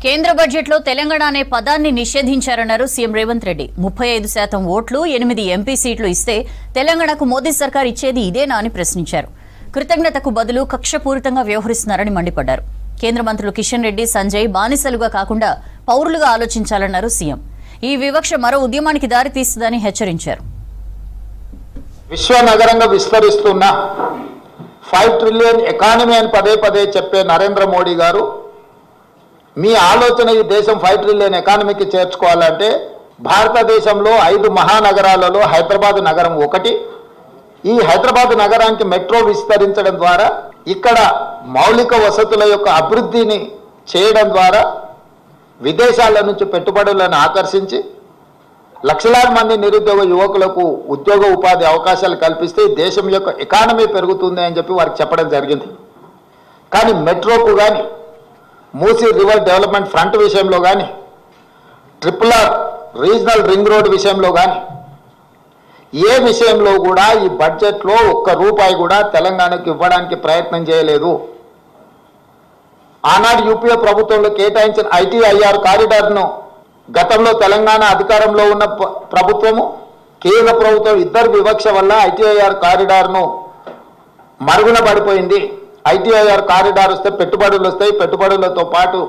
కేంద్ర బడ్జెట్లో తెలంగాణ అనే పదాన్ని నిషేధించారన్నారు సీఎం రేవంత్ రెడ్డి. 35% ఓట్లు 8 ఎంపీ సీట్లు ఇస్తే తెలంగాణకు మోదీ సర్కార్ ఇచ్చేది ఇదేనా అని ప్రశ్నించారు. కృతజ్ఞతకు బదులు కక్షపూరితంగా వ్యవహరిస్తున్నారని మండిపడ్డారు. కేంద్ర మంత్రులు కిషన్ రెడ్డి, సంజయ్ బానిసలుగా కాకుండా పౌరులుగా ఆలోచించాలన్నారు సీఎం. ఈ వివక్ష మరో ఉద్యమానికి దారితీస్తుందని హెచ్చరించారు. విశ్వనగరంగా విస్తరిస్తున్న 5 ట్రిలియన్ ఎకానమీ అని పదే పదే చెప్పే నరేంద్ర మోడీ గారు మీ ఆలోచన ఈ దేశం 5 ట్రిలియన్ ఎకానమీకి చేర్చుకోవాలంటే భారతదేశంలో 5 మహానగరాలలో హైదరాబాద్ నగరం ఒకటి. ఈ హైదరాబాద్ నగరానికి మెట్రో విస్తరించడం ద్వారా ఇక్కడ మౌలిక వసతుల యొక్క అభివృద్ధిని చేయడం ద్వారా విదేశాల నుంచి పెట్టుబడులను ఆకర్షించి లక్షలాది మంది నిరుద్యోగ యువకులకు ఉద్యోగ ఉపాధి అవకాశాలు కల్పిస్తే దేశం యొక్క ఎకానమీ పెరుగుతుంది అని చెప్పి వారికి చెప్పడం జరిగింది. కానీ మెట్రోకు కానీ, మూసీ రివర్ డెవలప్మెంట్ ఫ్రంట్ విషయంలో కానీ, RRR రీజనల్ రింగ్ రోడ్ విషయంలో కానీ ఏ విషయంలో కూడా ఈ బడ్జెట్లో ఒక్క రూపాయి కూడా తెలంగాణకు ఇవ్వడానికి ప్రయత్నం చేయలేదు. ఆనాడు యూపీఏ ప్రభుత్వంలో కేటాయించిన ITIR కారిడార్ను గతంలో తెలంగాణ అధికారంలో ఉన్న ప్రభుత్వము, కేంద్ర ప్రభుత్వం ఇద్దరు వివక్ష వల్ల ITIR కారిడార్ను మరుగున పడిపోయింది. ITIR కారిడార్ వస్తే పెట్టుబడులు వస్తాయి, పెట్టుబడులతో పాటు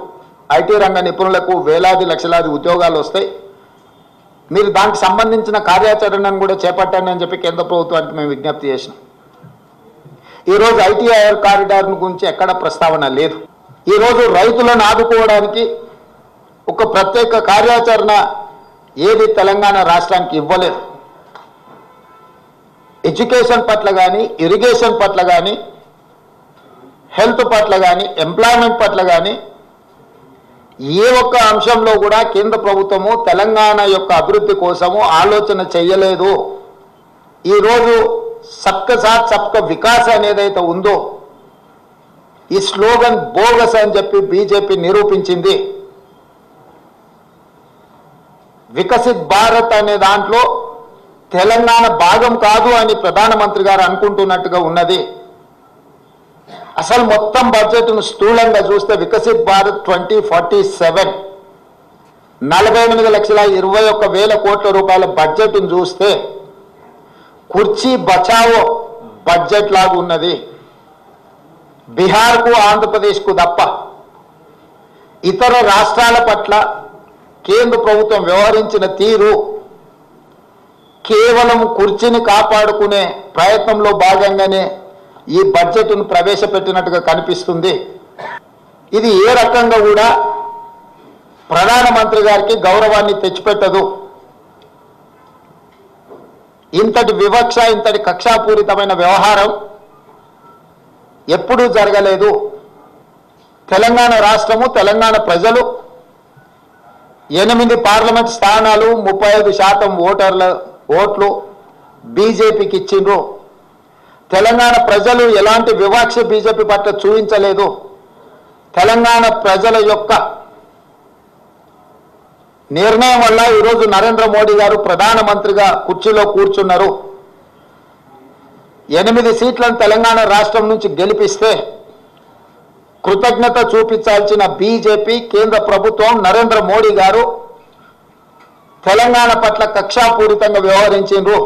IT రంగ నిపుణులకు వేలాది లక్షలాది ఉద్యోగాలు వస్తాయి. మీరు దానికి సంబంధించిన కార్యాచరణను కూడా చేపట్టండి అని చెప్పి కేంద్ర ప్రభుత్వానికి మేము విజ్ఞప్తి చేసినాం. ఈరోజు ITIR కారిడార్ను గురించి ఎక్కడ ప్రస్తావన లేదు. ఈరోజు రైతులను ఆదుకోవడానికి ఒక ప్రత్యేక కార్యాచరణ ఏది తెలంగాణ రాష్ట్రానికి ఇవ్వలేదు. ఎడ్యుకేషన్ పట్ల కానీ, ఇరిగేషన్ పట్ల కానీ, హెల్త్ పట్ల కానీ, ఎంప్లాయ్మెంట్ పట్ల కానీ ఏ ఒక్క అంశంలో కూడా కేంద్ర ప్రభుత్వము తెలంగాణ యొక్క అభివృద్ధి కోసము ఆలోచన చేయలేదు. ఈరోజు సబ్కా సాత్ సబ్కా వికాస్ అనేదైతే ఉందో ఈ స్లోగన్ బోగస్ అని చెప్పి బీజేపీ నిరూపించింది. వికసిత్ భారత్ అనే దాంట్లో తెలంగాణ భాగం కాదు అని ప్రధానమంత్రి గారు అనుకుంటున్నట్టుగా ఉన్నది. అసలు మొత్తం బడ్జెట్ను స్థూలంగా చూస్తే వికసిత్ భారత్ 2047 48,21,000 కోట్ల రూపాయల బడ్జెట్ను చూస్తే కుర్చీ బచావో బడ్జెట్ లాగా ఉన్నది. బీహార్కు, ఆంధ్రప్రదేశ్కు తప్ప ఇతర రాష్ట్రాల పట్ల కేంద్ర ప్రభుత్వం వ్యవహరించిన తీరు కేవలం కుర్చీని కాపాడుకునే ప్రయత్నంలో భాగంగానే ఈ బడ్జెట్ను ప్రవేశపెట్టినట్టుగా కనిపిస్తుంది. ఇది ఏ రకంగా కూడా ప్రధానమంత్రి గారికి గౌరవాన్ని తెచ్చిపెట్టదు. ఇంతటి వివక్ష, ఇంతటి కక్షాపూరితమైన వ్యవహారం ఎప్పుడూ జరగలేదు. తెలంగాణ రాష్ట్రము, తెలంగాణ ప్రజలు 8 పార్లమెంట్ స్థానాలు, 35% ఓట్లు బీజేపీకి ఇచ్చిండ్రు. తెలంగాణ ప్రజలు ఎలాంటి వివక్ష బీజేపీ పట్ల చూపించలేదు. తెలంగాణ ప్రజల యొక్క నిర్ణయం వల్ల ఈరోజు నరేంద్ర మోడీ గారు ప్రధానమంత్రిగా కుర్చీలో కూర్చున్నారు. 8 సీట్లను తెలంగాణ రాష్ట్రం నుంచి గెలిపిస్తే కృతజ్ఞత చూపించాల్సిన బీజేపీ, కేంద్ర ప్రభుత్వం, నరేంద్ర మోడీ గారు తెలంగాణ పట్ల కక్షాపూరితంగా వ్యవహరించారు.